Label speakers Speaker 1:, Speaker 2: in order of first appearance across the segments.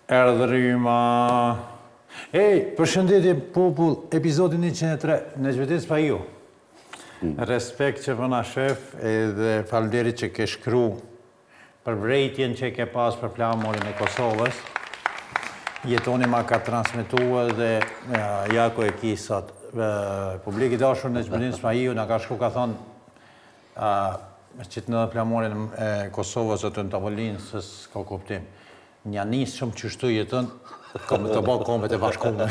Speaker 1: Erdhëryma. Përshëndetje popull, epizodin 103, në zhvetis pa ju. Respekt që vëna shef edhe falderit që ke shkru për vrejtjen që ke pas për flamurin e Kosovës. Jetoni ma ka transmitua dhe jako e kisat. Publiki dashur në zhvetis pa ju nga ka shkru ka thonë që të në flamurin e Kosovës e të në tavolinë së s'ka kuptim. Nja nisë shumë që shtu jetën, kam të bëjë kombet e bashkume.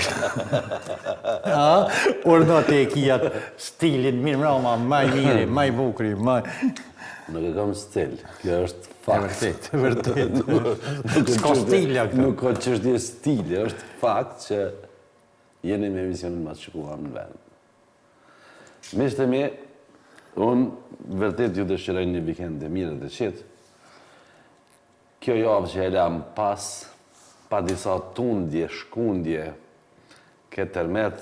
Speaker 1: Urnat e kijat stilin mirë mrama, maj miri, maj bukri, maj...
Speaker 2: Nuk e kam stil, kjo është fakt.
Speaker 1: E vërtet. S'ka stilja këto.
Speaker 2: Nuk ka çështje stili, është fakt që jeni me emisionin ma të shikuar në vend. Miqtë e mi, unë vërtet ju dëshiroj një vikend e mirë dhe qitë. Kjo javë që e lam pas, pa disa tundje, shkundje, këtë tërmet,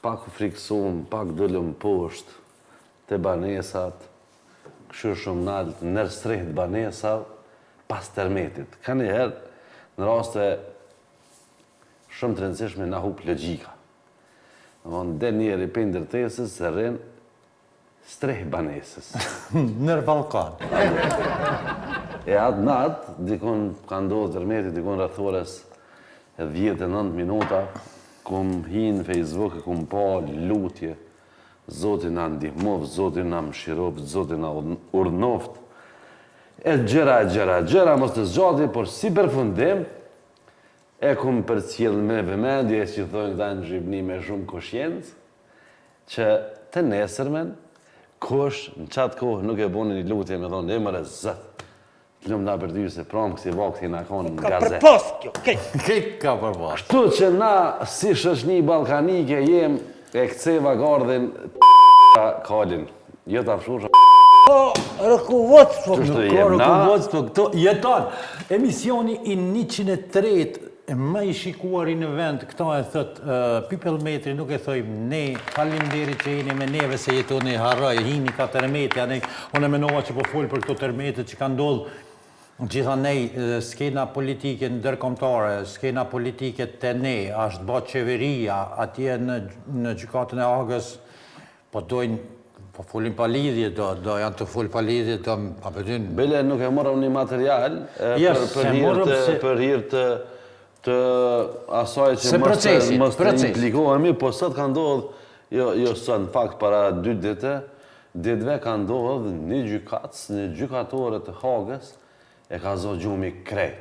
Speaker 2: pak friksum, pak dëllëm poshtë, të banesat, këshur shumë naltë, nërstrejt banesat, pas tërmetit. Ka njëherë, në raste shumë të rëndësishme na hup logjika. Dhe njeri për ndërtesës, se rrinë strejt banesës.
Speaker 1: Nër Balkan.
Speaker 2: E atë natë, dikun ka ndodhë tërmeti, dikun rrethores 10-9 minuta, kum hinë Facebook, kum pa lutje, Zotin na ndihmoft, Zotin na mëshiroft, Zotin na urdhnoft, e gjëra, mos të zgjati, por si përfundim, e kum përcjell me vëmendje, që thojnë këta në Shqipni me shumë koshjencë, që të nesërmen, kush në qatë kohë nuk e boni një lutje me thonë, e mëre zëtë, të lumë nga për ty se pramë kësi vakti nga konë në gazet.
Speaker 3: Ka përpos kjo,
Speaker 1: Kejt ka përpos.
Speaker 2: Kështu që na, si shoqni balkanike, jem e këceva gardhin kalin. Jo të afshusha.
Speaker 3: Rëkuvot, po.
Speaker 2: Qështu
Speaker 1: Nuk ka
Speaker 2: jem na?
Speaker 1: rëkuvotës, po këto jeton. Emisioni i 103, më i shikuari në vend, këta e thëtë, People Metri nuk e thojmë ne, falimderit që jeni me neve se jetoni harroj, hini ka tërmetja, unë e menova që po folë për këto tërmetet që ka ndodhë gjitha nej, skena politike ndërkombëtare, skena politike të ne, është bë qeveria, atje në gjykatën e Hagës, po dojnë, po folin pa lidhje, do janë të fol pa lidhje, do pa përdyn.
Speaker 2: Bele nuk e morëm një material për hirë të asaj që mos të implikohemi, po sot ka ndodhë, jo sot në fakt para 2 ditëve ka ndodhë një gjykatës, një gjykatore të Hagës, e ka zonë gjumi krejt.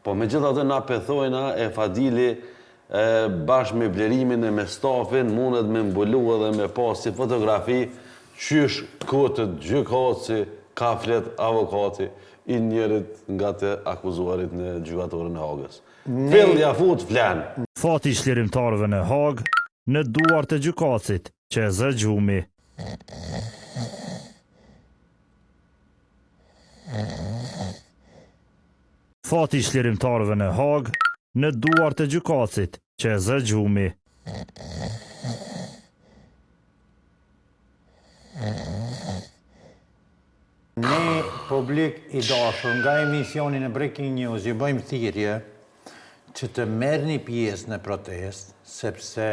Speaker 2: Po me gjitha të na pëthojna e Fadili bashkë me blerimin e me stafin, mundet me mbulu edhe me pas si fotografi, qysh kotët gjykatësi, kaflet avokati, i njerit nga të akuzuarit në gjykatorën e Hagës. Fillja fut flen.
Speaker 4: Fati i shlirimtarëve në Hagë në duart e gjykatësit që e zë gjumi. Fati i shlirimtarëve në Hagë në duart e gjykatësit që e zë gjumi.
Speaker 1: Ne, publik i dashur, nga emisionin e Breaking News, ju bëjmë thirrje që të merrni pjesë në protestë, sepse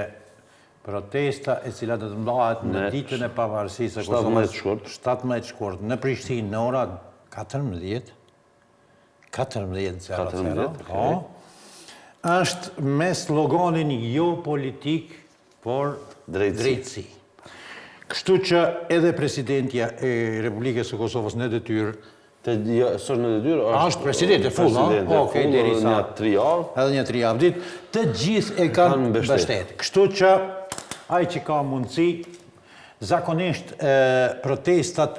Speaker 1: protesta e cila do të mbahet në ditën e pavarësisë së Kosovës 17 shkurt në Prishtinë në ora 14:00, është me sloganin jo politik, por drejtësi. Kështu që edhe presidentja e Republikës së Kosovës në detyrë,
Speaker 2: Së në detyrë?
Speaker 1: është president e full,
Speaker 2: një 3 javë.
Speaker 1: Edhe një 3 javë ditë, të gjithë e kanë mbështet. Kështu që ai që ka mundësi, zakonisht protestat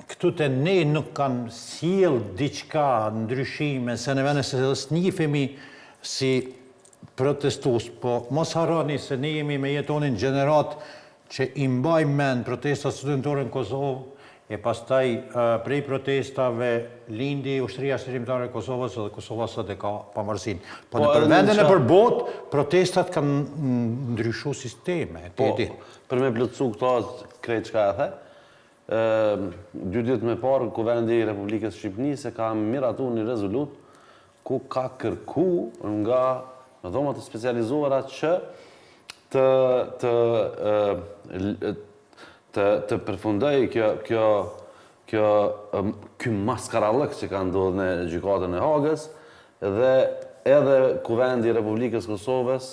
Speaker 1: këtu të ne nuk kanë sjell diçka ndryshime, se në vend se s'njifemi si protestus, po mos harroni se ne jemi me jetonin gjenerat që i mbajmë mend protestat studentore në Kosovë, e pastaj prej protestave lindi ushtria shërimtare e Kosovës dhe Kosova sot e ka pavarësinë. Po në përvendin e për botë, protestat kanë ndryshu sisteme.
Speaker 2: Po, për me plëtsu këto krejt qka e the, 2 ditë me parë, Kuvendi i Republikës Shqipënisë ka miratu një rezolut ku ka kërku nga në dhoma të specializuara që të përfundoj ky maskarallëk që ka ndodhur në gjykatën e Hagës dhe edhe Kuvendi i Republikës Kosovës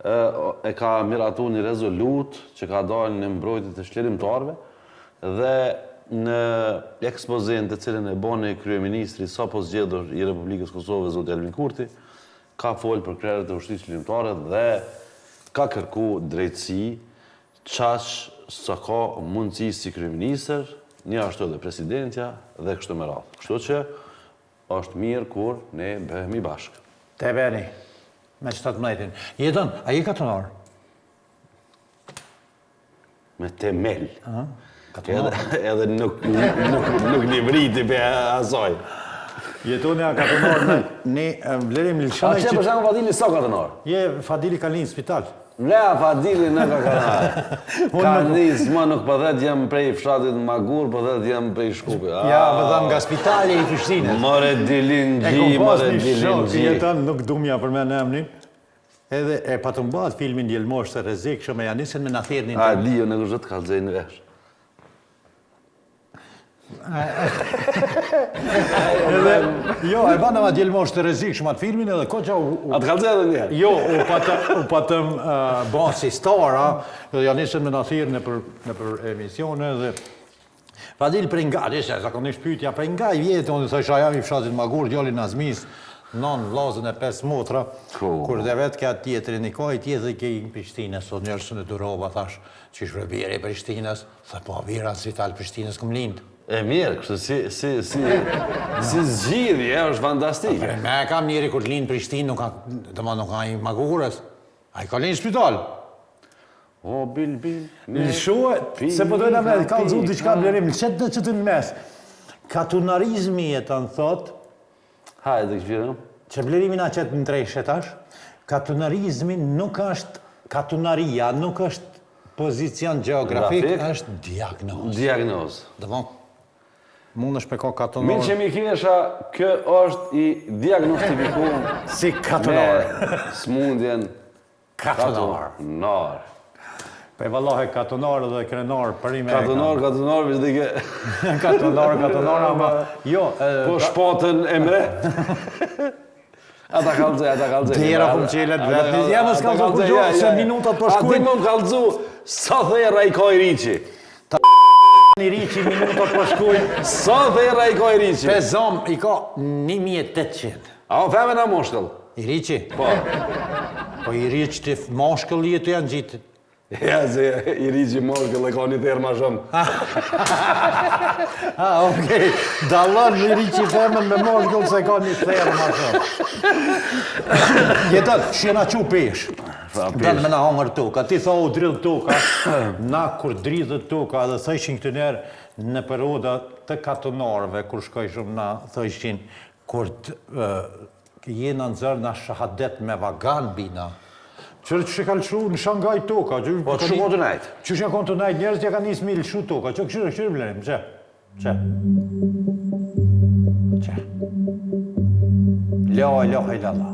Speaker 2: e ka miratu një rezolut që ka dalë në mbrojtje të shlerimtarëve dhe në ekspozin të cilën e boni kryeministri sapo zgjedhur i Republikës Kosovës zoti Albin Kurti ka folë për krerët e ushtrisë shlerimtare dhe ka kërku drejtësi qash sa ka mundësi si kryeministër, një ashtu edhe presidentja dhe kështu me radhë. Kështu që është mirë kur ne bëhemi bashkë.
Speaker 1: Te beni, me 17. Jeton, a je katonor?
Speaker 2: Me temel. Edhe nuk një vriti për asaj.
Speaker 1: Jetoni a katonor, ne vlerim
Speaker 2: A
Speaker 1: Lilshana
Speaker 2: që për shemë Fadili sa katonor?
Speaker 1: Je Fadili ka linë spital.
Speaker 2: Mlea Fadili në ka kanaj. Ka njës, ma nuk përdhet jam prej fshatit Magur, përdhet jam prej Shkupi.
Speaker 1: Ja, vëdham nga spitali i Prishtinës.
Speaker 2: More dilin gji, more dilin gji.
Speaker 1: Jeton, nuk dumja për me në emnin. Edhe e patëmbat filmin Djelmosh të rezik, shumë e janisën me në thirnin.
Speaker 2: A, Lio në kështë të kalëzej në vesh.
Speaker 1: Jo, e bana ma Djelmosh të rezik shumë atë filmin edhe ko që
Speaker 2: A të kalëzej edhe njerë?
Speaker 1: Jo, u patëm bon si stara, dhe janisën me në thirë në për emisione dhe Fadil prej nga, deshe, zakonisht pyetja, prej nga i vjetë, unë thësha jam i fshatit Magur, djali Nazmis, non vlazën e 5 motra, kur dhe vetë ka tjetëri një kaj tjetëri ke i në Prishtinës, sot njërësën e Durova, thash, që shre bjeri Prishtinës, tha po, vira në spital Prishtinës këm lindë.
Speaker 2: E mirë, kështë si zgjidhje, është fantastik.
Speaker 1: Me kam njeri kur lindë Prishtinë, nuk ka i Magurës, a i ka lindë spital.
Speaker 2: O, bil.
Speaker 1: Në shuë, se po dojna me kalëzu diçka blerim, në qëtë në mes. Katunarizmi e të në thotë,
Speaker 2: hajde këpirëm.
Speaker 1: që blerimi na qëtë në treshetash, katunarizmi nuk është, katunaria nuk është pozicion geografik, është diagnoz.
Speaker 2: Diagnoz.
Speaker 1: Dhe bon, mund është me ko katunor.
Speaker 2: Mirë që mi kinesha, kë është i diagnostifikum
Speaker 1: Si katunor.
Speaker 2: me smundjen katunor.
Speaker 1: Pe vallohe katunor dhe krenar përime.
Speaker 2: Katunor, vishë dike.
Speaker 1: Katunor, ama jo.
Speaker 2: Po shpatën e mre. Ata kalëzë.
Speaker 1: Tjera pëm qelet vetë. Ja më s'ka të përgjohë, se minutat për shkujnë.
Speaker 2: A ti më më kalëzu, sa dhe Rajkoj Riqi.
Speaker 1: Një Riqi minutat për shkujnë.
Speaker 2: Sa dhe Rajkoj Riqi.
Speaker 1: Pe zom, i ka 1800.
Speaker 2: A o feme na moshkëll?
Speaker 1: I Riqi?
Speaker 2: Po.
Speaker 1: Po i Riqi të moshkëll jetë janë gjitë.
Speaker 2: Ja, se i Riqi moshkëll e ka një therë ma shumë.
Speaker 1: Okej. Dallon një Riqi femën me moshkëll se ka një therë ma shumë. Jetët, shjena që pesh. Dalë me na hongër toka. Ti tha u dridhë toka. Na kur dridhët toka dhe thëshin këtë njerë në perioda të katonarëve, kur shkoj shumë na thëshin, kur jena në zërë na shahadet me vagan bina. Qërë që ka lëshu në Shangaj toka.
Speaker 2: Po të shumë të najtë.
Speaker 1: Që që konë të najtë njerës që ka njësë mi lëshu toka. Që këshirë blerim, që? Loj, lala.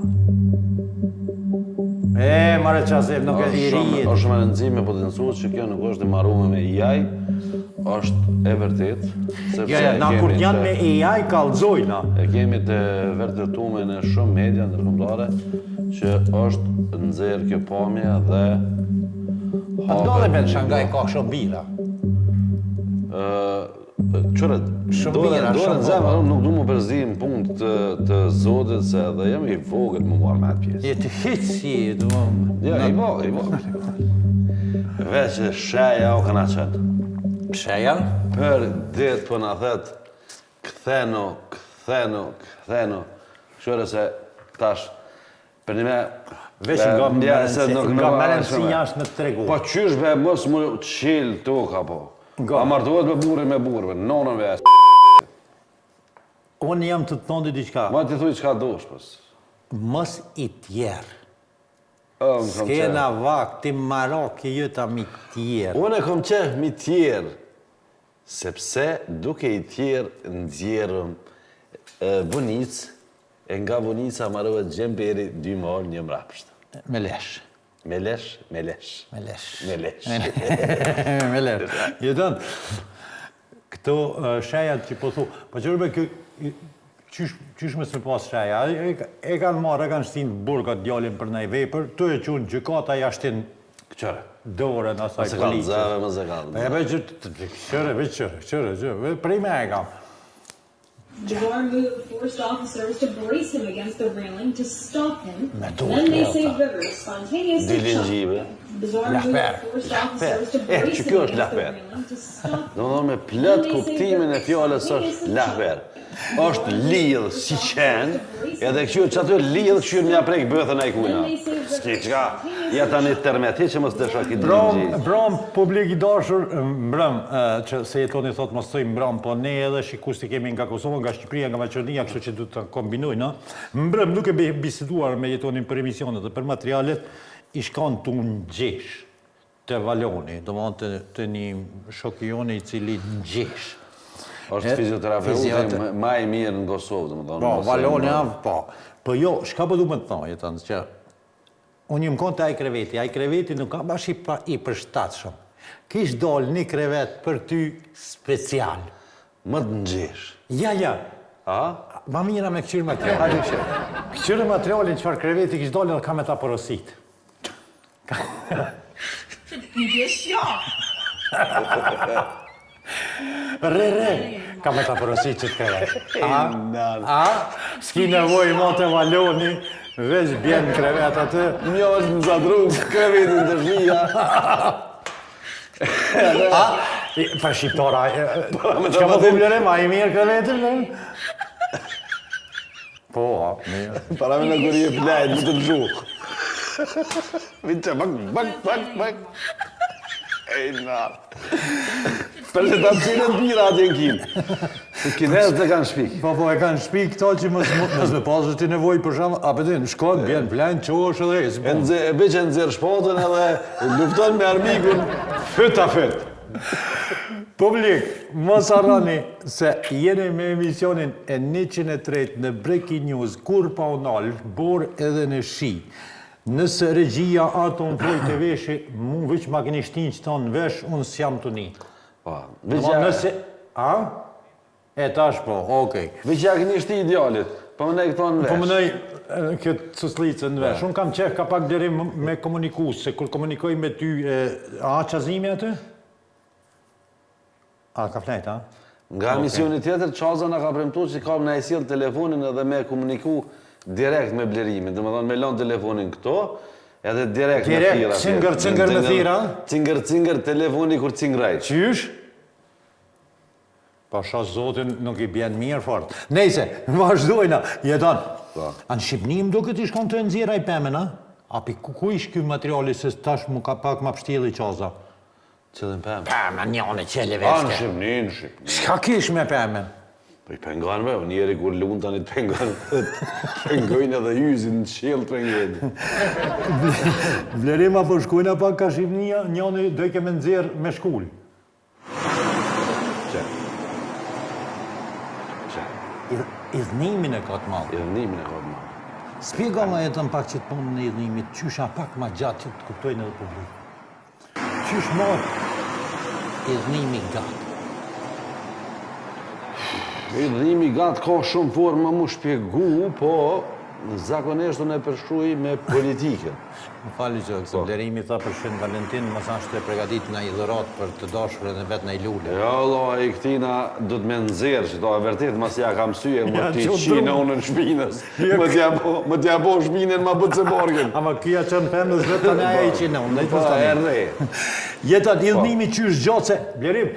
Speaker 1: Mare qasef, nuk e i rrijet.
Speaker 2: është shumë rëndësi me potencuar që kjo nuk është e marrume me AI, është e vërtet.
Speaker 1: Na kur janë me AI kallëzojna.
Speaker 2: E kemi të vërtetume në shumë media ndërkombëtare që është nxjerrë kjo pamje dhe
Speaker 1: Ndodhe me në Shangaj ka shumë bira.
Speaker 2: Qërët, dorën zemë, nuk du më përzim punë të zotit se edhe jam i vogët më marrë me atë pjesë.
Speaker 1: Je të hitë si, du më...
Speaker 2: Ja, i vogët. Veç e sheja o këna qënë.
Speaker 1: Sheja?
Speaker 2: Për ditë për në thetë, këthenu. Qërë se tash, për një me...
Speaker 1: Veç nga merenësi jashtë në tregu.
Speaker 2: Po qysh be mos më qilë toka po. A martohet me burri me burve, nonën veç.
Speaker 1: Unë jam të thondi diqka.
Speaker 2: Ma ti thuj qka dosh pës.
Speaker 1: Mos i tjerë. S'kena vak, ti marok i jëta mi tjerë.
Speaker 2: Unë e kom qef mi tjerë, sepse duke i tjerë nxjerëm bunicë E nga Vonica marrëhet Gjemberi 2 malë 1 mrapsht.
Speaker 1: Me lesh.
Speaker 2: Me lesh, me lesh.
Speaker 1: Me lesh.
Speaker 2: Me lesh.
Speaker 1: Me lesh. Jetën, këto shajat që po thu, po qërbe qysh me së pas shaja, e kanë marrë, e kanë shtinë burgat djallin për nej vepër, të e qunë gjykata jashtin
Speaker 2: Qëre?
Speaker 1: dorën asaj
Speaker 2: Mëse kanë
Speaker 1: policës.
Speaker 2: zave, mëse kanë.
Speaker 1: Qërë, prej me e kam.
Speaker 5: Bizarre move forced officers to brace him against the railing to stop him.
Speaker 1: Me duhet
Speaker 5: Then they
Speaker 1: me
Speaker 5: say
Speaker 1: ata.
Speaker 5: Rivers spontaneously
Speaker 2: Dilin
Speaker 5: shot
Speaker 2: gjive.
Speaker 5: him. Bizarre
Speaker 1: Lahper,
Speaker 5: move forced officers to
Speaker 2: lahper.
Speaker 5: brace
Speaker 2: Që
Speaker 5: him
Speaker 2: kjo është
Speaker 5: against the
Speaker 2: lahper.
Speaker 5: railing to stop him.
Speaker 2: Do me plët kuptimin e fjallës është lahver. është lidhë si qenë, edhe kështu që aty lidhë kështu mja prek bëthën e kujna. Ski qka, jeta një termeti që mos të shaki dilin gjive.
Speaker 1: Bram, publik i dashur, mbrëm, që se jetoni thot mos thoj mbrëm, po ne edhe shikus të kemi nga Kosovë, nga Shqipëria, nga Maqedonia, kështu që du të kombinoj, no? Mbrëm nuk e biseduar me jetonin për emisionet dhe për materialet, i shkan të unë gjesh të Valoni, do më të një shokijoni i cili në gjesh.
Speaker 2: është fizioterapeuti ma i mirë në Kosovë, dhe më thonë.
Speaker 1: Po, Valoni avë, po. Po jo, shka po du më të thonë, jetën, që unë jë më konë të aj kreveti nuk ka bash i përshtatshëm. Kish dollë një krevet për ty special.
Speaker 2: Më të ngjesh.
Speaker 1: Ja.
Speaker 2: A?
Speaker 1: Ma mira me këqyrë materialin. Këqyrë materialin qëfar kreveti kish dollë edhe ka me ta porosit. Re, ka me ta porosit që të krevet. A? S'ki nevoj mo të Valoni, veç bjen krevet atë.
Speaker 2: Mjo është në zadru, krevetin të shmija.
Speaker 1: Për shqiptora, që ka më thumë ma i mirë krevetin? Po, mirë.
Speaker 2: Para me në kërë je plajt, më të të zhuk. Vinë që, bak. Ej, natë. Për që ta cilën pira atje në kimë. Se kinesë të kanë shpik.
Speaker 1: Po, e kanë shpik këto që mësë me pasë ti nevoj për shumë, a pëtin, shkon, bjen, plenë, qosh edhe,
Speaker 2: E veç e nëzirë shpotën edhe lufton me armikun fët a fët.
Speaker 1: Publik, mos harroni se jeni me emisionin e 103 në Breaking News, kur pa unal, bor edhe në shi. Nëse regjia ato në foj të veshi, mu veç ma keni shtin që tonë vesh, unë s'jam të një. Nëse, a? E tash po, okej.
Speaker 2: Veqja këni shti idealit, po më nej këto në vesh.
Speaker 1: Po më nej këtë cëslicën në vesh. Unë kam qef ka pak deri me komuniku, se kur komunikoj me ty, a qazimi atë? A, ka flet, a?
Speaker 2: Nga emisioni tjetër, Qaza nga ka premtu që ka në e sjell telefonin edhe me komuniku direkt me blerimin, dhe më thonë me lanë telefonin këto, edhe direkt me thira.
Speaker 1: Direkt, cingër me thira?
Speaker 2: Cingër, telefoni kur cingrajt.
Speaker 1: Qysh? Pasha zotin nuk i bjen mirë fort. Nejse, vazhdojna, jeton. Anë Shqipni më duke t'i shkon të nëzira i pemen, a? Api ku ish kjo materiali se tash mu ka pak ma pështjeli Qaza?
Speaker 2: Qëllin pemen?
Speaker 1: Pemen, njone qele
Speaker 2: A, në
Speaker 1: veshke.
Speaker 2: Shqipni.
Speaker 1: Shka kish me pemen?
Speaker 2: Po i pengan me, njeri kur lunë tani të pengan, pengojnë edhe hyzin në qelë të pengojnë.
Speaker 1: Vlerima për shkujna pak ka Shqipnia, njone do i keme nëzirë me shkull.
Speaker 2: Që?
Speaker 1: Idhnimin e ka të malë.
Speaker 2: Idhnimin e ka të malë.
Speaker 1: Spjega ma jetën pak që të punë në idhnimit, qysha pak ma gjatë që të kuptojnë edhe publik. Qysh mot idhnimi gatë?
Speaker 2: Idhnimi gatë ka shumë forma mu shpjegu, po zakonisht unë e përshkruaj me politikën.
Speaker 1: Më fali që kësë Blerimi tha për Shën Valentin, më sa shtë e pregatit në i dhërat për të dashurën e vetë në i lullë.
Speaker 2: Ja, Allah, i këtina du të me nëzirë, që to e vërtit, mas ja kam syje, më t'i qina unë në shpinës. Më t'ja po shpinën, ma bëtë se borgën.
Speaker 1: Ama kia që në pëmës vetë të ne aja i qina unë,
Speaker 2: Po, e rre.
Speaker 1: Jetat idhnimi qysh gjatë se, Blerim,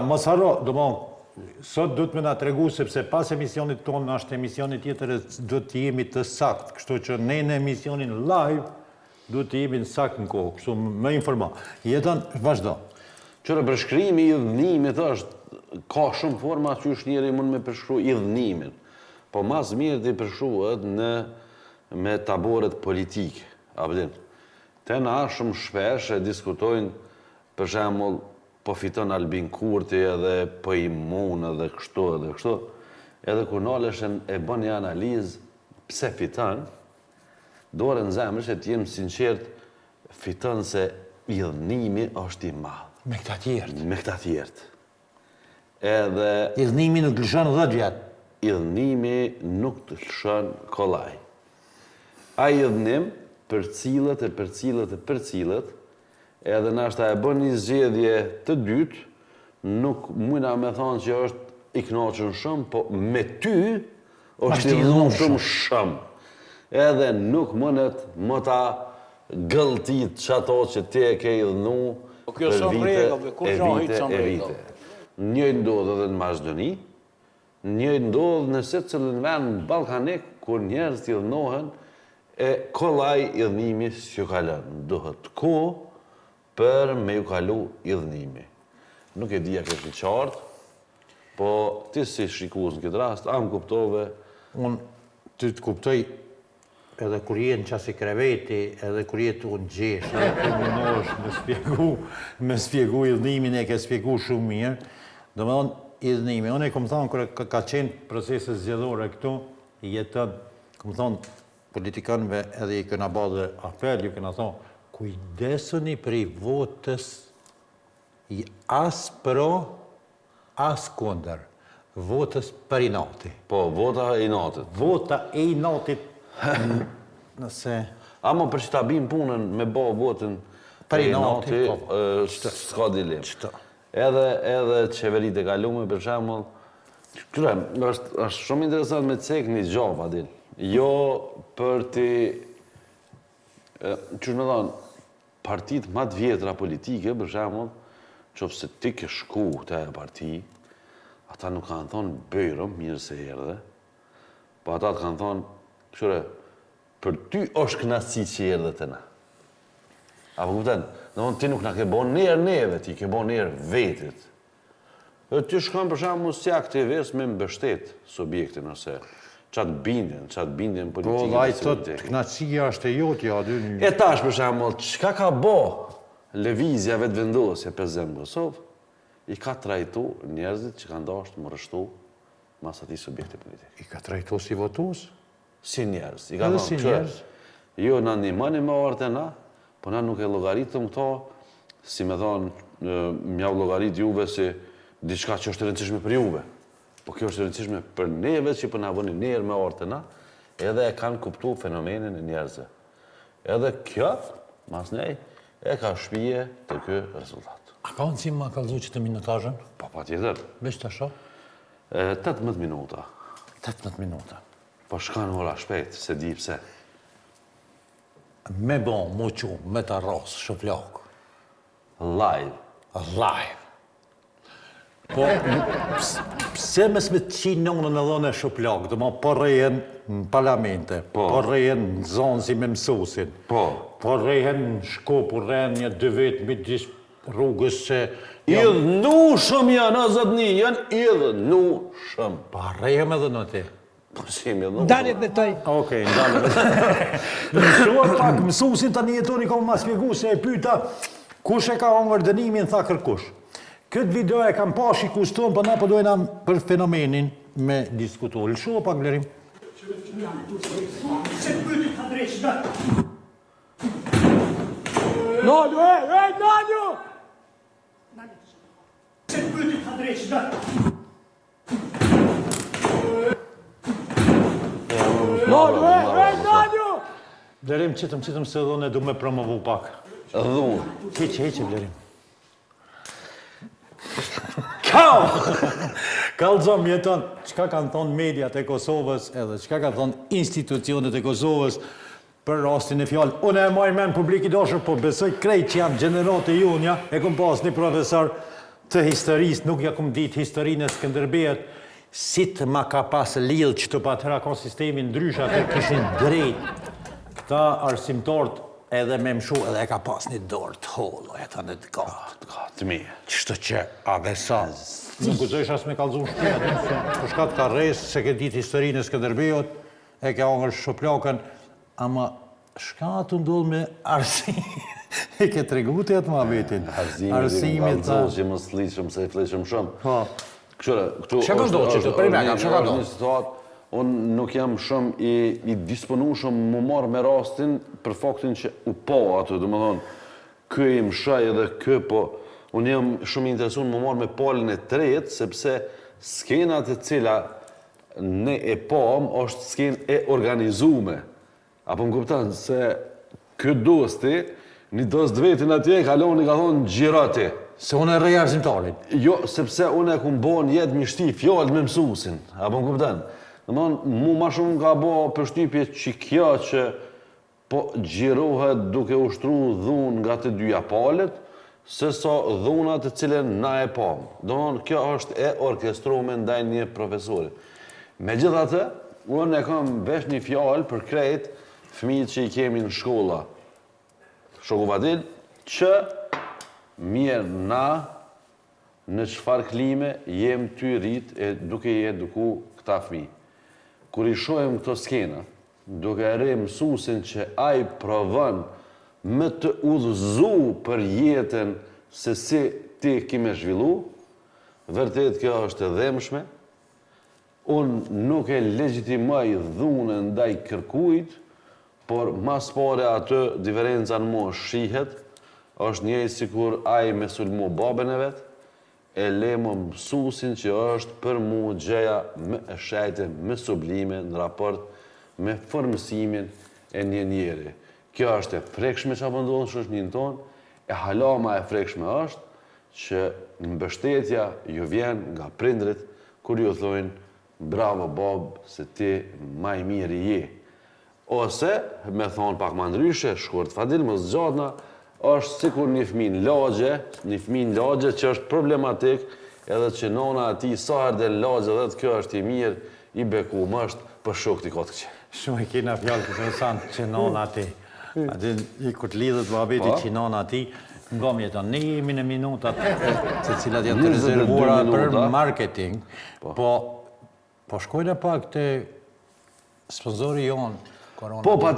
Speaker 1: mos harro, do më, sot du të me nga tregu, sepse pas emisionit tonë, është emisionit tjetër, du të jemi të sakt, kështu që ne në emisionin live, du të jemi në sakt në kohë, kështu me informa. Jetan, vazhdo.
Speaker 2: Qërë përshkrimi i idhnimit është, ka shumë forma që është njeri mund me përshkru idhnimin, po mas mirë t'i përshkruhet me taboret politike, abdin. Te na shumë shpesh e diskutojnë, për shemull, po fiton Albin Kurti edhe po imun edhe kështu, edhe kur naleshen e bën një analizë, pse fiton, dore në zemër që t'jem sinqert, fiton se idhnimi është i madh.
Speaker 1: Me këta tjertë.
Speaker 2: Me këta tjertë. Edhe
Speaker 1: Idhnimi nuk lëshon 10 vjetë.
Speaker 2: idhnimi nuk të lëshon kollaj. A idhnim për cilët, edhe nashta e bën një zgjedhje të dytë, nuk mujna me thonë që është i kënaqur shumë, po me ty është i dhunshëm shumë. Edhe nuk mënet më ta gëlltit që ato që ti e ke idhnu për vite. Njëjtë ndodhë edhe në Maqedoni, njëjtë ndodhë në secilin vend ballkanik, kur njerëz të idhnohen, e kollaj idhnimi s'ju kalon. Duhet kohë për me ju kalu idhnimi. Nuk e dija kështë i qartë, po ti si shikues në këtë rast, a më kuptove?
Speaker 1: Unë ty të kuptoj edhe kur jenë qasi kreveti, edhe kur jetë unë gjesh, edhe kur mundosh me spjegu idhnimin, e ke spjegu shumë mirë. Do me thonë, idhnimi. Unë e këmë thonë, kërë ka qenë proceset zgjedhore këtu, jetën, këmë thonë, politikanëve edhe i këna ba dhe apel, ju këna thonë, kujdesuni për i votës i as pro, as kunder. Votës për i nati.
Speaker 2: Po, vota e i natit.
Speaker 1: Vota e i natit, nëse...
Speaker 2: Amo për që ta bim punën me bo votën
Speaker 1: Për i
Speaker 2: nati,
Speaker 1: nati,
Speaker 2: s'ka dilim.
Speaker 1: Qëta?
Speaker 2: Edhe qeverit e kalume, për shembull, këtyre, është shumë interesant me cek një gjopë, Adil. Jo për ti, që me thonë, partit më të vjetra politike, për shembull, qofse ti ke shku të e parti, ata nuk kanë thonë bëjrëm, mirë se erdhe, po ata të kanë thonë, qëre, për ty është knasi që erdhe të na. Apo kupten, ti nuk na ke bo njerë neve, ti ke bo njerë vetit. Ti shkon për shembull si aktivist me mbështet subjektin ose qatë bindjen politikë.
Speaker 1: Po, dhe ajë thot, knaqësia është e jotja, aty një...
Speaker 2: E tash për shembull, çka ka bo lëvizja vetëvendosje prezident Kosovë, i ka trajtu njerëzit që kanë dashur të më rështu mas atij subjekti politik.
Speaker 1: I ka trajtu si votues?
Speaker 2: Si njerëz. I ka
Speaker 1: Edhe si njerëz.
Speaker 2: Jo, na ndihmoni me orët e na, po na nuk e llogaritëm këto, si me thonë, mja llogarit juve si diçka që është e rëndësishme për juve. Po kjo është e rëndësishme për neve që po na vëni njerë me orët e na, edhe e kanë kuptu fenomenin e njerëzve. Edhe kjo, mas nej, e ka shpije të ky rezultat.
Speaker 1: A ka unë si ma kalzu që të minutazhën?
Speaker 2: Po, patjetër.
Speaker 1: Vesh të shoh?
Speaker 2: 18 minuta.
Speaker 1: 18 minuta.
Speaker 2: Po shkanë ora shpejt, se di pse.
Speaker 1: Me bon, mu qumë, me të arros, shëflok.
Speaker 2: Live.
Speaker 1: Live. Po, pse mes me të qinë nënën e dhënë e shëflok, dhe ma përrejen në parlamente, përrejen në zonë si me mësusin, përrejen në Shkopu, rrejen një 2 vetë me disë rrugës që...
Speaker 2: Idhnushëm janë, a zotni, janë idhnushëm.
Speaker 1: Përrejem edhe në ti.
Speaker 3: Ndalet me taj.
Speaker 1: Okej, ndalet me taj. Mësuar pak, mësusin të një jetoni ka më spjegu se e pyta kush e ka hongër dënimin, tha kërkush. Këtë video e kam pa shikus tonë, për na po dojna për fenomenin me diskutu. Lëshua pak vlerim.
Speaker 3: Nalju, Nalju! Nalju!
Speaker 1: Vlerim, qitëm se dhune du me promovu pak.
Speaker 2: Dhunë.
Speaker 1: Heqe, vlerim. Kallëzom jeton, qka kanë thonë mediat e Kosovës edhe qka kanë thonë institucionet e Kosovës për rastin e fjallë. Unë e marrë men publiki doshër, po besoj krejt që jam gjenerate junja, e kom pas një profesor të historisë, nuk ja kom ditë historinë e Skënderbeut, si të ma ka pas lidhë që të patëra ka sistemin ndrysha të kishin drejt. Këta arsimtarët edhe me mshu, edhe e ka pas një dorë të holo, e ta në të gatë.
Speaker 2: Të mi.
Speaker 1: Qështë që avesa. Nuk gëzojsh as me kalzu shpjetë, për shkat ka resë, se ke ditë historinë e Skënderbeut, e ke angër shoplakën, ama shka të ndodhë me arsim, e ke tregu të jetë ma vetin.
Speaker 2: Arsimit të kalzu që më slishëm se e fleshëm shumë.
Speaker 1: Po.
Speaker 2: Këtu
Speaker 1: Që ka ndodhë që të për i me kam, që ka ndodhë?
Speaker 2: Një situatë unë nuk jam shumë i disponueshëm më marrë me rastin për faktin që u po atë, dhe më thonë, kë i më shaj edhe kë, po unë jam shumë interesuar më marrë me palën e tretë, sepse skenat e cila ne e pam është skenë e organizume. Apo më kuptan, se këtë dosti, një dost vetin atje, kaloni ka thonë gjirati.
Speaker 1: Se unë e rrej arsimtarin.
Speaker 2: Jo, sepse unë e ku më bo një jetë mishti fjallët me mësusin. Apo më kuptan. Mu ma shumë ka bo përshtypje që kjo që po gjirohet duke ushtru dhun nga të dyja palët, se sa dhunat të cilën na e pam. Kjo është e orkestrume ndaj një profesorit. Me gjithatë, unë e kam vesh një fjallë për krejt fëmijët që i kemi në shkolla. Shoku Vadil, që mirë na në çfarë klime jem ty rrit e duke i eduku këta fëmijë. Kur i shohim këto skena, duke re mësuesin që ai provon me të udhëzu për jetën se si ti kime zhvillu, vërtet kjo është e dhemshme. Unë nuk e legjitimoj dhunën ndaj kërkujt, por mas pare atë diferenca në mo shihet, është njëjtë sikur ai me sulmu babën e vetë, e le më mësusin që është për mu gjeja më e shajte, më sublime në raport me formësimin e një njeri. Kjo është e frekshme që apo ndodhë që është njën tonë, e halama e frekshme është që në mbështetja ju vjen nga prindrit kur ju thojnë bravo Bob se ti maj mirë je. Ose, me thonë pak ma ndryshe, shkurt Fadil, më zgjatna, është sikur një fëmin lagje që është problematik edhe që nona ati sa herë del lagje dhe të kjo është i mirë, i beku më është për shok t'i kotë këqe.
Speaker 1: Shumë i kina fjallë të interesant që nona ati. I kur të lidhët babeti që nona ati, nga më jeton, ne jemi në minutat të cilat janë të rezervuara për marketing, po shkojnë pak të sponsori jonë korona.
Speaker 2: Po, pa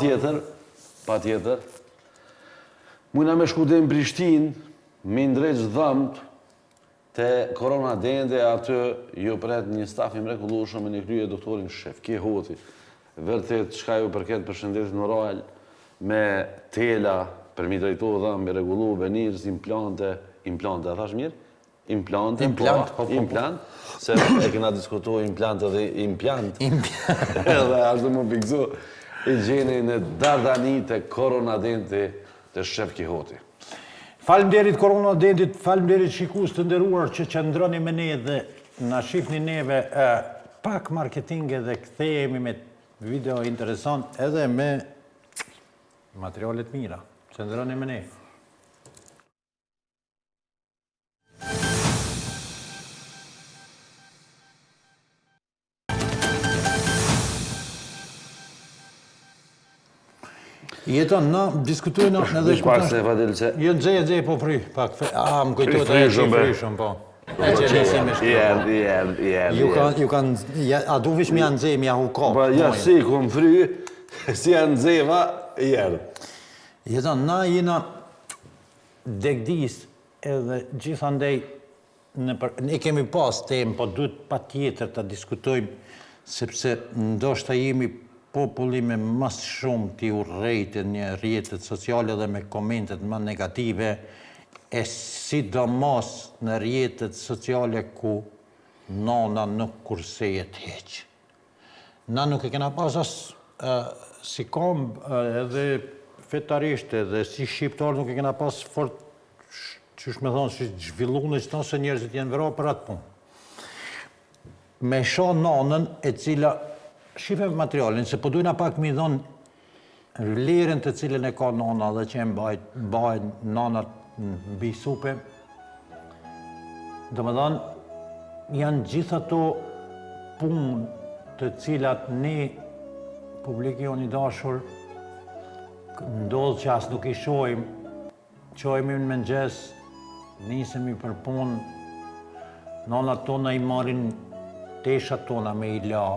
Speaker 2: tjetër. Mujna me shku dhe në Prishtinë, me ndreq dhëmt të korona dende, aty ju pret një staf i mrekullueshëm me një krye doktorin Shefki Hoti. Vërtet, shka ju përket për shëndetit moral, me tela, për mi drejtohë dhëmë, me regullu, venirës, implante, a thash mirë? Implante, implant, se e kena diskutuar implant edhe impjant. Edhe ashtu më pikëzu, i gjeni në dardani të korona dende të Shefki Hoti.
Speaker 1: Faleminderit korona dentit, faleminderit shikus të nderuar që qëndroni me ne dhe na shihni neve pak marketinge dhe kthehemi me video interesant edhe me materialet mira. Qëndroni me ne. Jeton, na diskutojnë edhe...
Speaker 2: Pak se Fadil që...
Speaker 1: Jenë dzej po fry, pak... më kujtojtë e që i fryshëm, po. E që njësi me shkërë. Ju kanë... A du vish mi janë dzej, mi janë huko.
Speaker 2: Ja, si ku më fry, si janë dzej, va, jenë.
Speaker 1: Jeton, na jena degdis edhe gjithandej... Ne kemi pas temë, po duhet pa tjetër të diskutojmë, sepse ndoshta jemi populli me mas shumë t'i urrejtë një rrjetet sociale dhe me komentet më negative, e sidomos në rrjetet sociale ku nona nuk kursejet heq. Na nuk e kena pas as si kombë edhe fetarisht edhe si shqiptar nuk e kena pas fort, qysh me thonë, si zhvillune që nëse njerëzit jenë vera për atë punë. Me sho nonën e cila shife materialin, se po dujna pak mi dhonë vlerën të cilën e ka nona dhe që e mbajnë nonat në bi supe. Do më dhonë, janë gjitha to punë të cilat ne, publikion i dashur, ndodhë që asë nuk i shojmë, qojmë në mëngjes, nisemi për punë, nonat tona i marin teshat tona me i la,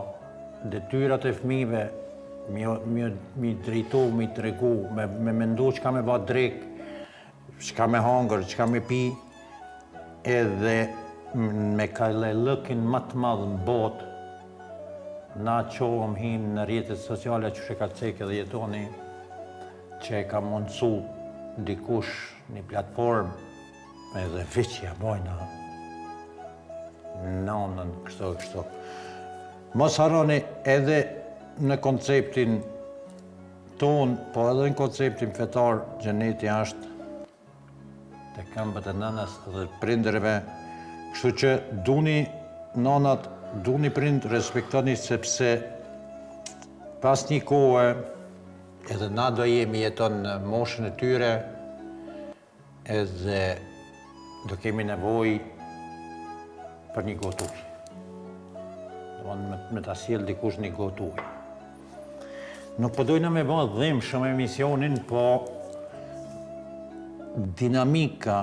Speaker 1: detyrat e fëmijëve, mi drejtu, mi tregu, me mendu që ka me ba drek, që ka me hangër, që ka me pi, edhe me ka lëkin më të madhë në botë, na qohëm hinë në rrjetet sociale që shë ka cekë dhe jetoni, që e ka mundësu dikush një platformë edhe veqja bojna nonën kështu. Mos harroni edhe në konceptin ton, po edhe në konceptin fetar, xheneti është te këmbët e nënës dhe prindërve, kështu që duni nonat, duni prind, respektoni sepse pas një kohë edhe na do jemi jeton në moshën e tyre edhe do kemi nevojë për një gotë ujë. Me ta sjell dikush një gotë ujë. Nuk po dojna me bë dhimbë shumë emisionin, po dinamika,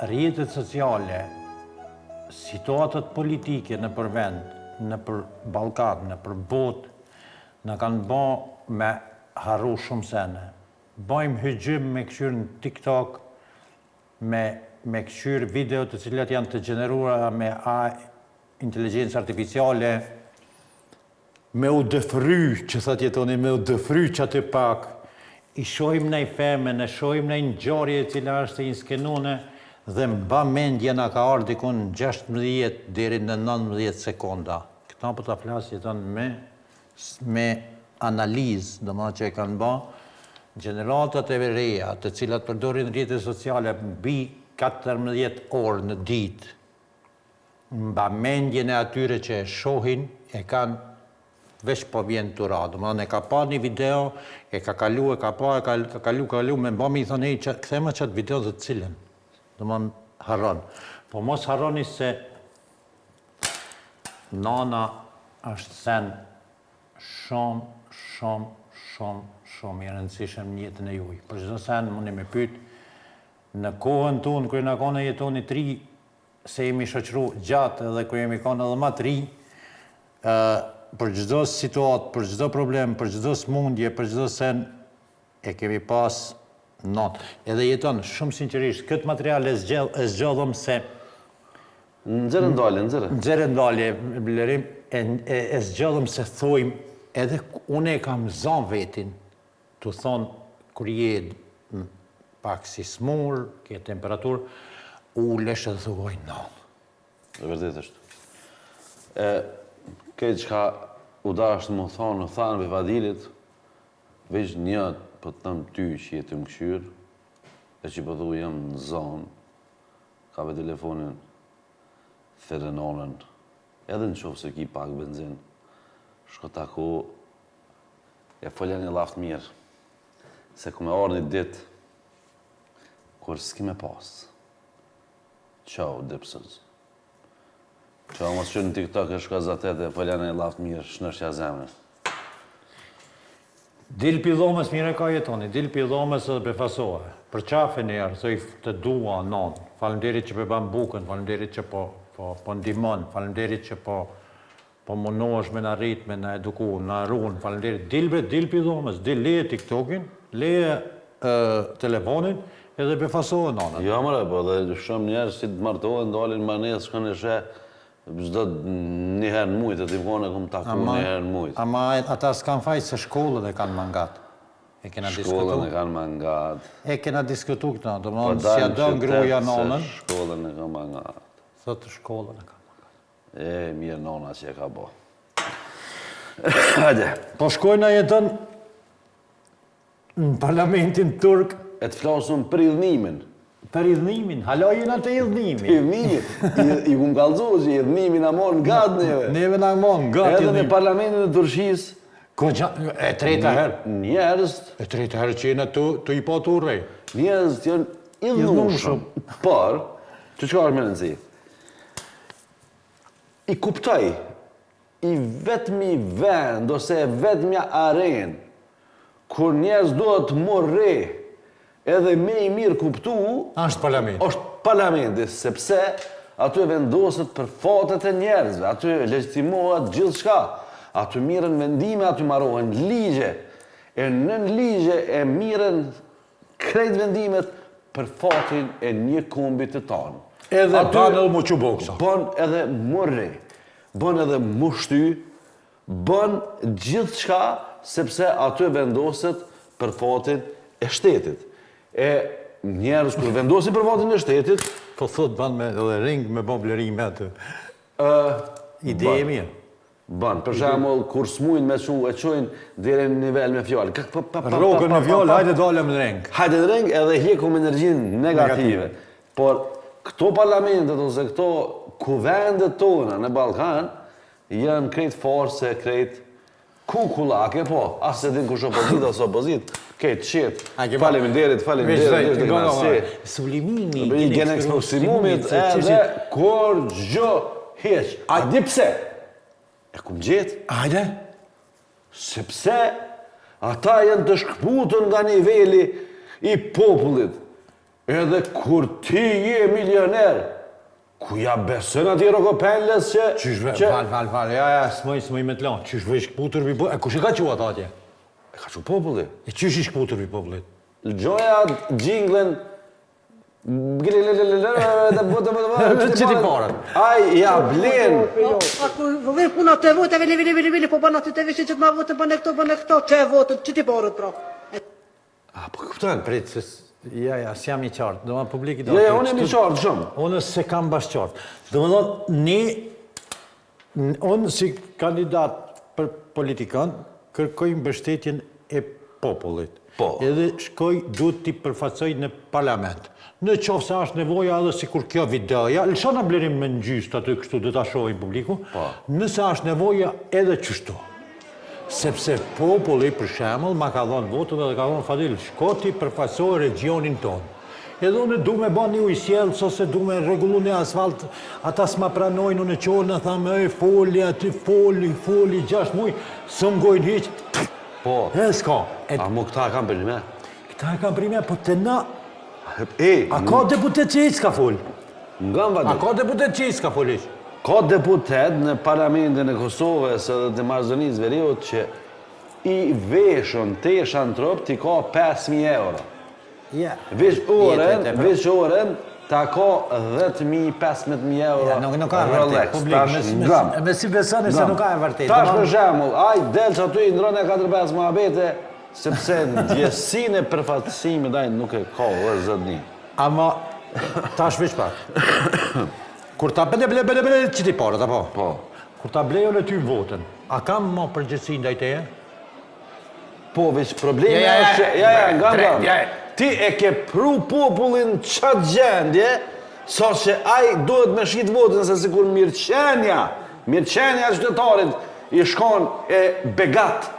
Speaker 1: rrjetet sociale, situatat politike në për vend, në për Ballkan, në për botë, na kanë bë me harru shumë sene. Bëjmë hyjim me këshyr në TikTok, me këshyr video të cilat janë të gjeneruara me inteligencë artificiale, me u dëfry, që thot jetoni, me u dëfry që aty pak, i shojmë në i feme, në shojmë në i ngjarje e cila është i inskenune, dhe mba mendje na ka ardhur dikun 16 deri në 19 sekonda. Këta po ta flas jeton me analizë, domethënë që e kanë bë gjeneratat e reja, të cilat përdorin rrjetet sociale mbi 14 orë në ditë, mba mendjen e atyre që e shohin, e kanë veç po vjen të radhë. Domethënë e ka pa një video, e ka kalu, me mba me i thonë, kthema qatë video dhe të cilën. Domethënë harron. Po mos harroni se nana është sen shumë i rëndësishëm në jetën e juaj. Për çdo sen mundi me pyet në kohën tonë kur na kanë jetoni tri, se jemi shoqëru gjatë edhe kur jemi kanë edhe më të ri, për çdo situatë, për çdo problem, për çdo smundje, për çdo sen e kemi pas natë. Edhe jeton shumë sinqerisht, këtë material e zgjodhëm se
Speaker 2: Nxerë
Speaker 1: ndalje, Blerim, e zgjodhëm se thojmë, edhe unë e kam zan vetin, të thonë, kur je pak si smur, ke temperaturë, ulesh edhe thuaj nanë.
Speaker 2: E vërtet është. Këtë që ka u dashtë më thonë në thanë ve Vadilit, veç një për të tëmë ty që jetë më këshyrë, e që për dhu jam në zonë, ka ve telefonin, therenonën, edhe në qofë se ki pak benzin, shko taku, e folja një laftë mirë, se ku me orë një ditë, kur s'ki me pasë. Qau, dipsës. Qau, mos që në TikTok e shko zatet e folja një laftë mirë, shnështja zemrës.
Speaker 1: Dil pillomës mire ka jetoni, dil pillomës edhe befasohe. Për qafe njerë, thoi të dua nonë, falemderit që për ban bukën, falemderit që po ndimon, falemderit që po munohesh me në rrit, me në eduku, në arun, falemderit. Dil pillomës, dil leje TikTokin, leje telefonin, edhe befasohe nonën.
Speaker 2: Jo, mëre, po dhe shumë njerë si të martohen, dalin manesë, shkën e shë, çdo njëherë në mujtë, të timkone kom taku njëherë në mujtë.
Speaker 1: Ama ata s'kan fajtë se shkollën e kanë mangat.
Speaker 2: Shkollën e kanë mangat.
Speaker 1: E kena diskutu këta, do më nënë si a do ngruja nonën.
Speaker 2: Shkollën e kanë mangat.
Speaker 1: Thotë shkollën e kanë mangat.
Speaker 2: E, mirë nona që e ka bo. Hajde.
Speaker 1: Po shkojnë a jetën në parlamentin turk.
Speaker 2: E të flasëm për idhnimin.
Speaker 1: Për idhnimin, halo jena të idhnimin.
Speaker 2: Idhnimin, i kun kalzu që idhnimin a morë në gatë neve.
Speaker 1: Neve në morë në gatë
Speaker 2: edhe në parlamentin e Turqisë.
Speaker 1: E treta herë.
Speaker 2: Njerëz.
Speaker 1: E treta herë që jena të i po të urrej.
Speaker 2: Njerëz të janë idhnushëm. Por, që qka është me nëzi? I kuptoj, i vetëmi vend, ose vetëmja arenë, kur njerëz duhet morë edhe me i mirë kuptu, është parlamenti, sepse aty vendoset për fatet e njerëzve, aty legjitimohet gjithë shka, aty miren vendime, aty marohen ligje, e nën ligje e miren krejt vendimet për fatin e një kombit të tanë.
Speaker 1: Edhe banë edhe mu që boksa.
Speaker 2: Banë edhe morre, banë edhe mu shty, bën gjithë shka sepse aty vendoset për fatin e shtetit. E njerës kur vendosin për fatin e shtetit,
Speaker 1: Po thot ban me edhe ring me bon vlerime aty. Ide e mirë.
Speaker 2: Bën, për shembull, kur s'mujnë me e qojnë deri në nivel me fjalë.
Speaker 1: Rrogën me fjalë, hajde dalëm në ring.
Speaker 2: Hajde në ring edhe hjekum energjinë negative. Por këto parlamentet ose këto kuvendet tona në Ballkan janë krejt forse, krejt kukullake, po. As se din kush opozit ose opozit, krejt shit. Faleminderit.
Speaker 1: Sublimimi
Speaker 2: i gen eksplosimumit edhe kur gjë heq. A di pse? E kum gjetë?
Speaker 1: Hajde.
Speaker 2: Sepse ata janë të shkputën nga niveli i popullit. Edhe kur ti je milioner, ku ja besën ati rokopenles që...
Speaker 1: Val, ja, s'moj me t'lanë. Qysh vë i shkputur vi popullit? E kush e ka qua ta atje?
Speaker 2: E ka që popullit.
Speaker 1: E qysh i shkputur vi popullit?
Speaker 2: Gjoja gjinglen...
Speaker 1: Që ti parën?
Speaker 2: Aj, ja, blen.
Speaker 3: Vëllë puna të votave, vili, po bana të vishë që të ma votën, bëne këto, që e votën, që ti parët, pra.
Speaker 2: A, po këpëtan?
Speaker 1: Pritë, ja, s'jam i qartë. Do ma publiki...
Speaker 2: Ja, unë jam i qartë, shumë.
Speaker 1: Unë se kam bash qartë. Do më unë si kandidat për politikan, kërkoj mbështetjen e popullit.
Speaker 2: Po.
Speaker 1: Edhe shkoj duhet t'i përfaqësoj në parlament. Në qoftë se është nevoja edhe sikur kjo videoja, lëshona blerim me në gjystë aty kështu dhe ta shohin publiku, nëse është nevoja edhe qështu. Sepse populli, për shembull, ma ka dhënë votën dhe ka dhënë Fadil, shko ti përfaqësoj regionin tonë. Edhe unë du me ban një ujësjelës, ose du me regullu një asfalt, ata s'ma pranojnë, unë qonë, thamë, foli, aty foli, 6 muj, së mgojnë hiqë.
Speaker 2: Po,
Speaker 1: E s'ka.
Speaker 2: a mu këta e kam për një me?
Speaker 1: Këta e kam prime, po të na...
Speaker 2: E,
Speaker 1: A ka deputet që i s'ka fol?
Speaker 2: nga më
Speaker 1: A
Speaker 2: vadit.
Speaker 1: ka deputet që i s'ka fol ish?
Speaker 2: Ka deputet në parlamentin e Kosovës edhe të Maqedonisë Veriut që i veshën tesha në trop t'i ka 5.000 euro.
Speaker 1: Ja.
Speaker 2: Veç orën ta ka 10.000, 15.000 euro.
Speaker 1: Ja, nuk ka e vërtet. Publik, me si besoni se nuk ka e vërtet.
Speaker 2: Tash për shembull, aj del që aty i ndronë e 4-5 muhabete, sepse ndjesinë e përfaqësimit ai nuk e ka edhe zotni.
Speaker 1: Ama, tash veç pak. Kur ta ble, që ti parët, apo?
Speaker 2: Po.
Speaker 1: Kur ta blejo në ty votën, a kam më përgjithësi ndaj teje?
Speaker 2: Po, veç problemi është që, nga. Ti e ke pru popullin qatë gjendje, sa që aj duhet me shqit votën, se sikur mirëqenja qytetarit i shkon e begat,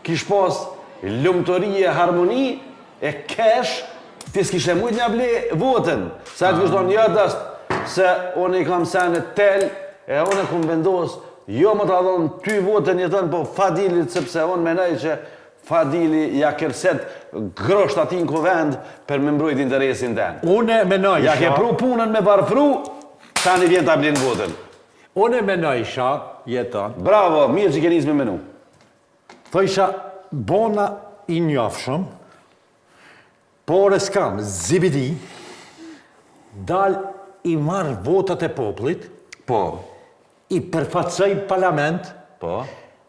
Speaker 2: kish pas lumëtori e harmoni, e kesh, ti s'kishe mujt një ble votën, sa të kishton jëtës, se unë i kam senet tel, e unë e kom vendos, jo më të adhonë ty votën jetën, po Fadilit, sepse unë menaj që Fadili ja kërset grosht ati në kuvend për me mbrojt interesin ten.
Speaker 1: Une menoj
Speaker 2: Ja ke pru punën me varfru, tani vjen ta blinë votën.
Speaker 1: Une menoj isha, jeton,
Speaker 2: Bravo, mirë që ke njës me menu.
Speaker 1: thësha bona i njofshëm, por e s'kam zibidi, dal i marrë votat e poplit,
Speaker 2: Po.
Speaker 1: i përfaqësoj parlament,
Speaker 2: Po.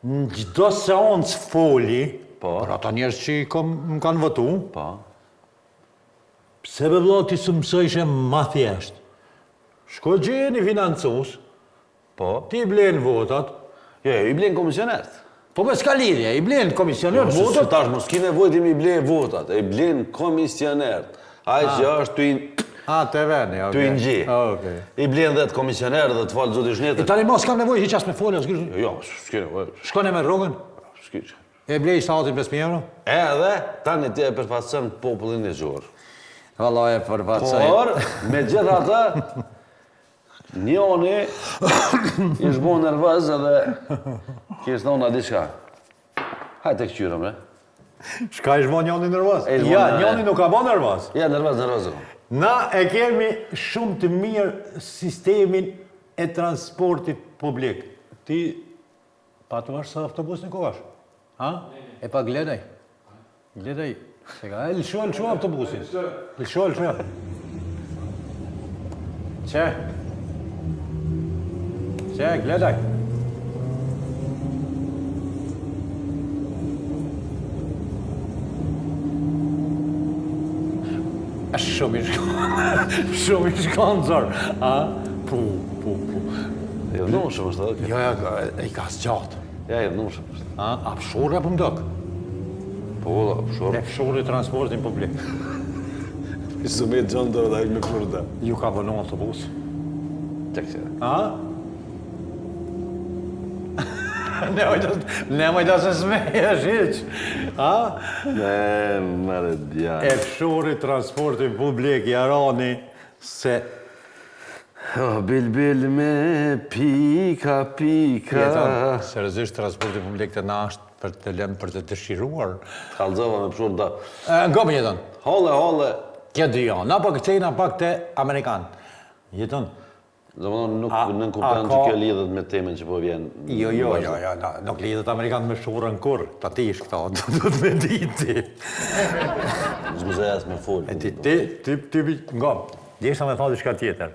Speaker 1: në gjdo seancë foli,
Speaker 2: Po.
Speaker 1: për ata njerës që më kanë votu,
Speaker 2: Po.
Speaker 1: pse be vëlla ti së mësojshe ma thjeshtë. Shko gjeje një financus,
Speaker 2: Po.
Speaker 1: ti blenë votat,
Speaker 2: Jo, i blenë komisionert.
Speaker 1: po me s'ka lidhje, i blenë komisioner
Speaker 2: Se
Speaker 1: votat,
Speaker 2: tash mos ki nevojt i mi blenë votat, i blenë komisionert. Aj që është
Speaker 1: të veni,
Speaker 2: tu i ngji.
Speaker 1: Okej.
Speaker 2: I blenë dhe të komisioner dhe të falë zoti
Speaker 1: E
Speaker 2: shnetër.
Speaker 1: tani mos kam nevojë hiqas me folja,
Speaker 2: Jo, s'ki nevojt.
Speaker 1: shkone me rrogën,
Speaker 2: S'ki.
Speaker 1: e blej shtatin 5.000 euro,
Speaker 2: Edhe, tani ti e përfaqëson popullin e gjurë.
Speaker 1: valla e përfaqësoj.
Speaker 2: Por, me gjitha të, njoni ishtë bo nervëz edhe kishtë thonë a diçka. Hajtë të këqyrëm, re.
Speaker 1: Shka ish bo njoni nervos?
Speaker 2: E,
Speaker 1: Ja,
Speaker 2: zbon,
Speaker 1: njoni nuk ka bo nervos.
Speaker 2: Ja, nervëz.
Speaker 1: Na e kemi shumë të mirë sistemin e transportit publik. Ti, pa të vash sa autobus në kovash? Ha? E pa gledaj. Gledaj. Se ka, lësho autobusin. Lësho. Që, gledaj. Shumë i shkanzor. Po.
Speaker 2: Jo, nushëm është edhe.
Speaker 1: Jo, i ka zgjatë.
Speaker 2: Ja, jo, nushëm është.
Speaker 1: A fshore apo mdok?
Speaker 2: Po, fshore.
Speaker 1: E fshore transportin publik.
Speaker 2: Së me gjënë do da me fshore.
Speaker 1: Ju ka vënu autobus?
Speaker 2: Tek që.
Speaker 1: Nemoj da se smejesh hiq.
Speaker 2: Ne, mërë dja.
Speaker 1: E fshore transportin publik, jarani, se...
Speaker 2: Bil me pika.
Speaker 1: Seriozisht transporti publik të na është për të lënë për të dëshiruar.
Speaker 2: Kalzova me pëshur da.
Speaker 1: Nga për jeton?
Speaker 2: Hole.
Speaker 1: Kja dy janë, na pak qejna pak të Amerikan. Jeton?
Speaker 2: Zëmënon nuk në kuptan që kjo lidhët me temen që po vjen.
Speaker 1: Jo, nuk lidhët Amerikan me shurën kur. Ta ti ish këta, do të me diti.
Speaker 2: Zmëzejas me full.
Speaker 1: Ti, nga, djesha me thonë diçka tjetër.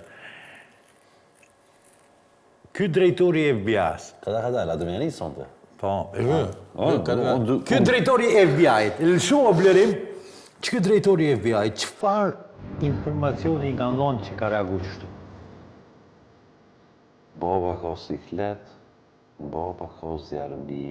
Speaker 1: Ky drejtori e FBI-s.
Speaker 2: Kada, la të me janë sonte.
Speaker 1: Po, ky drejtori e FBI-t, lëshu o blerim, që ky drejtori e FBI-t, qëfar informacioni i nga ndonë që ka reagu qështu?
Speaker 2: Baba ka siklet, baba ka zjarëbi.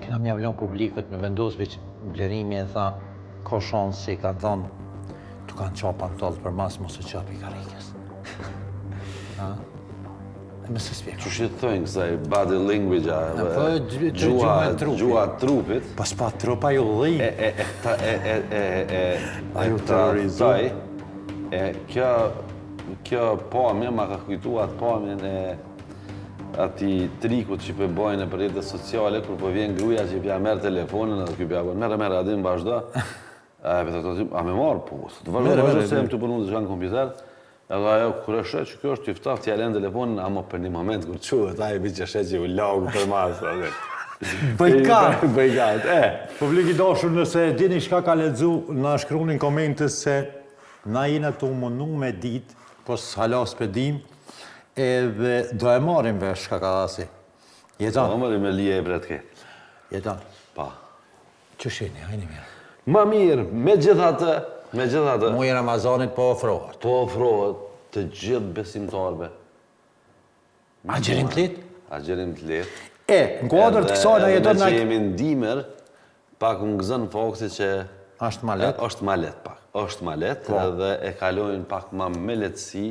Speaker 1: Kena mjavlon publikët me vendosve që blerimi e tha, ka shansë që i ka thonë, tu kanë qapa në tallë për mas, mos e qapi karikës. E me se spjeka.
Speaker 2: Që shqit thëjnë kësaj body language, gjua trupit.
Speaker 1: Pas pa trupa ju dhej.
Speaker 2: Autorizoj. Kjo pamje ma ka kujtu atë pamjen e ati trikut që përbojnë për rrjetet sociale, kur po vjen gruja që pja merë telefonin, edhe kjo pja bërë, merë, adin vazhdo. A me marë, po, të vazhdo se jem të përnu të shkanë kompjuter, edhe ajo, kur e shet që kjo është tiftaf, t'ja len telefonin, ama për një moment, kur quhet, ajo bi që shet që u lagë për masë.
Speaker 1: Bëjkat. Publik i dashur, nëse dini shka ka ledzu, na shkrunin komentës se na jena të mundu me dit, po s'halas pedim, edhe do e marim vesh shka ka dhasi. Jeton?
Speaker 2: Do e marim me lije e bretke.
Speaker 1: Jeton?
Speaker 2: Pa.
Speaker 1: Që shini, hajni mirë.
Speaker 2: Ma mirë, me gjithatë.
Speaker 1: Muaj Ramazanit po ofrohet.
Speaker 2: Po ofrohet të gjithë besimtarve.
Speaker 1: Agjerim të letë?
Speaker 2: Agjerim të letë.
Speaker 1: Në kuadrë të kësaj na jeton...
Speaker 2: Edhe me që jemi ndimer, pak më gëzën fakti që...
Speaker 1: Ashtë ma letë?
Speaker 2: Ashtë ma letë pak. Ashtë ma letë edhe e kalojnë pak ma me letësi,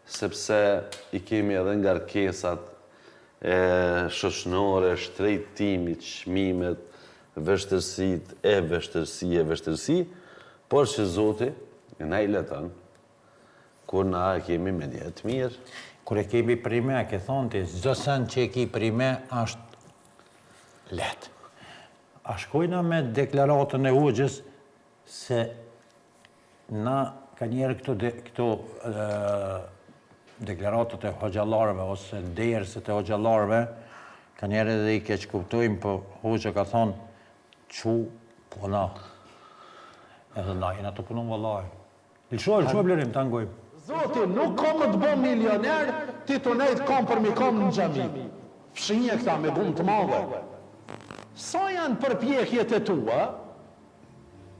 Speaker 2: sepse i kemi edhe ngarkesat shoqënore, shtrejtimit, çmimet, vështërsi, por që Zoti na i leton, kur na e kemi me njetë mirë.
Speaker 1: Kur e kemi prime, ke thonë ti, zdo sen që e ki prime, është letë. A shkojna me deklaratën e Hoxhës se na ka njerë këto deklaratët e hoxhallarëve ose derësit e hoxhallarëve, ka njerë edhe i keq kuptojmë, po Hoxha ka thonë, që puna. Edhe na jena të punu vëllaj. Lëshoj blerim, të angojmë.
Speaker 6: Zoti, nuk kom të bo milioner, ti të nejtë kom për mi kom në gjami. Fshinje këta me gum të madhe. Sa janë përpjekjet e tua,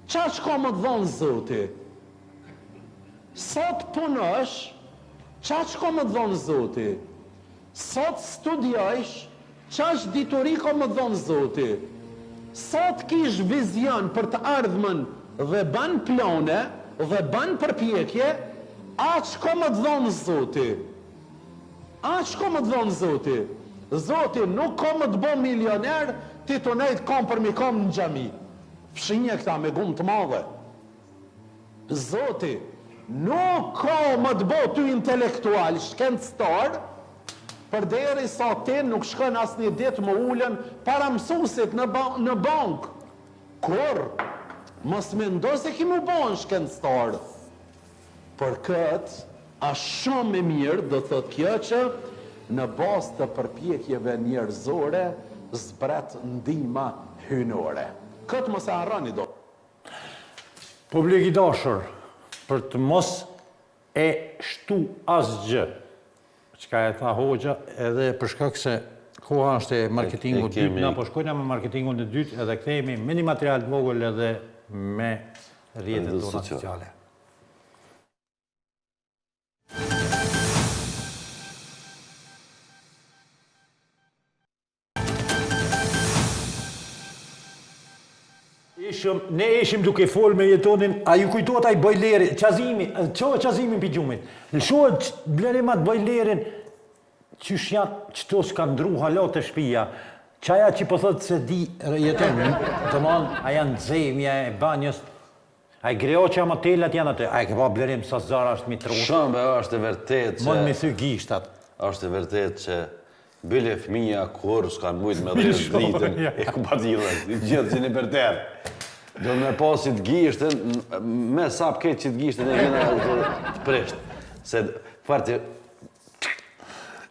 Speaker 6: qa që kom të dhonë Zoti? Sot punësh, qa që kom të dhonë Zoti? Sot studiojsh, qa që dituri kom të dhonë Zoti? Sot kish vizion për të ardhmen dhe ban plone dhe ban përpjekje, a që kom të dhonë Zoti? A që kom të dhonë Zoti? Zoti, nuk kom të bo milioner, ti të nejtë kom për mi kom në gjami. Fshinje këta me gum të madhe. Zoti, nuk kom të bo ty intelektual, shkencëtar, për deri sa ti nuk shkën asë një ditë më ullën para mësusit në bank. Kur, mos me ndo se ki mu bon shkencëtar. Për këtë, a shumë e mirë, do thot kjo që në bazë të përpjekjeve njerëzore, zbret ndihma hynore. Këtë mos e harroni do.
Speaker 1: Publik i dashur, për të mos e shtu asgjë, çka e tha Hoxha, edhe për shkak se koha është e marketingut dytë, na po shkojna me marketingun e dytë, edhe kthehemi me një material të vogël edhe me rrjetet tona sociale. Ne ishim duke fol me jetonin, a ju kujtohet ai bojleri, qazimi, qohë qazimin për gjumit. Lëshohet blerimat bojlerin, qysh janë, qëto s'ka ndru halat e shpia, qaja që po thotë se di jetonin, të mon, a janë zemja e banjës, a i greoqa motelat janë atë, a i këpa blerim sa zara është mitru.
Speaker 2: Shëmbe, është e vërtet që...
Speaker 1: Mon me thy gishtat.
Speaker 2: është e vërtet që bile fëmija kur s'kanë mujtë me dhe dritën e kupatilët, gjithë që një për terë. Do me pasit gishtën, me sap ketë që të gishtën e vina të prishtë. Se farti,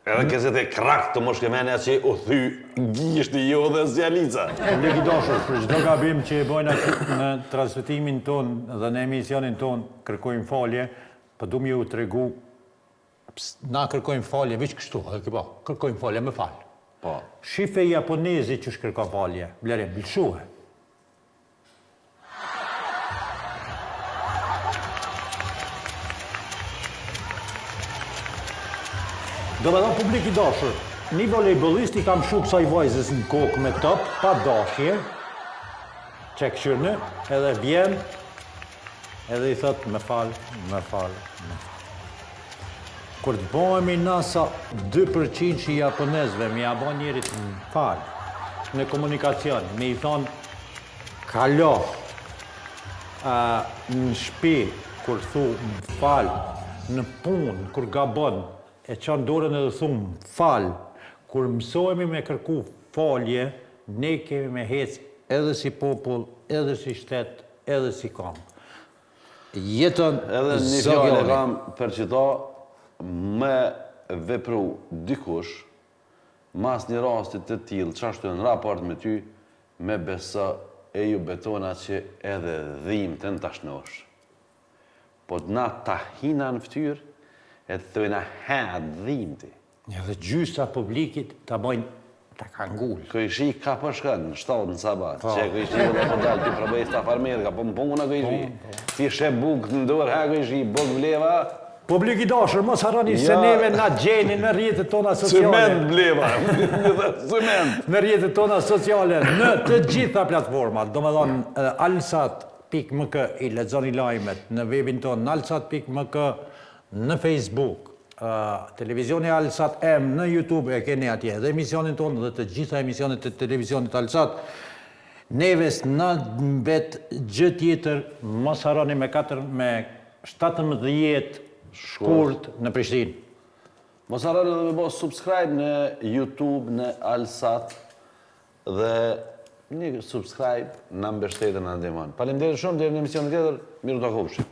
Speaker 2: edhe këse të krakt të moshkemene që u thy gishtë jo dhe zjalica.
Speaker 1: Legi dashur, për çdo gabim që e bojna në transmetimin ton dhe në emisionin ton, kërkojmë falje, për du më ju të regu, na kërkojmë falje, veç kështu, kërkojmë falje, me falë.
Speaker 2: Po.
Speaker 1: Shife japonezi që shkërka falje, blerim, bilshuhe. Do me thonë publik i dashur, një volejbolist i kam shuk sa i vajzës në kokë me top, pa dashje, që këshyrnë, edhe vjen, edhe i thot, me falë. Kur të bëhemi nasa 2% që i japonezve, me ja bo njerit në falë, në komunikacion, me i thonë, kalo, në shpi, kur thu, më falë, në punë, kur gabon, e qanë dorën edhe thumë, falë, kur mësojemi me kërku falje, ne kemi me hecë edhe si popull, edhe si shtet, edhe si kam. Jetën
Speaker 2: edhe një fjallë e kam për qëta me vepru dikush, mas një rastit të tilë, qashtu në raport me ty, me besa e ju betona që edhe dhim të në tashnosh. Po të na ta hina në ftyrë, e të thujna hedë dhimti.
Speaker 1: Edhe gjysa publikit të bojnë të kangull.
Speaker 2: Këjshi ka përshkën, 7 në sabat, që këjshi dhe po dalë, ti probej sta farmerë, ka po më puna këjshi. Ti shë bukë të ndorë, ha këjshi, bukë vleva.
Speaker 1: Publik i dashur, mos harroni se neve na gjenin në rrjetet tona sociale.
Speaker 2: Cement vleva, cement.
Speaker 1: Në rrjetet tona sociale, në të gjitha platformat, do me thonë alsat.mk i lexoni lajmet, në webin tonë, në alsat.mk, në Facebook, televizioni Alsat M, në YouTube, e keni atje, dhe emisionin tonë, dhe të gjitha emisionet të televizionit Alsat, neves në mbet gjë tjetër, mos harroni me 17 shkurt në Prishtinë.
Speaker 2: Mos harroni edhe me bo subscribe në YouTube, në Alsat, dhe një subscribe në mbështetën në ndihmon. Faleminderit shumë, deri në emisionin tjetër, miru ta kopshim.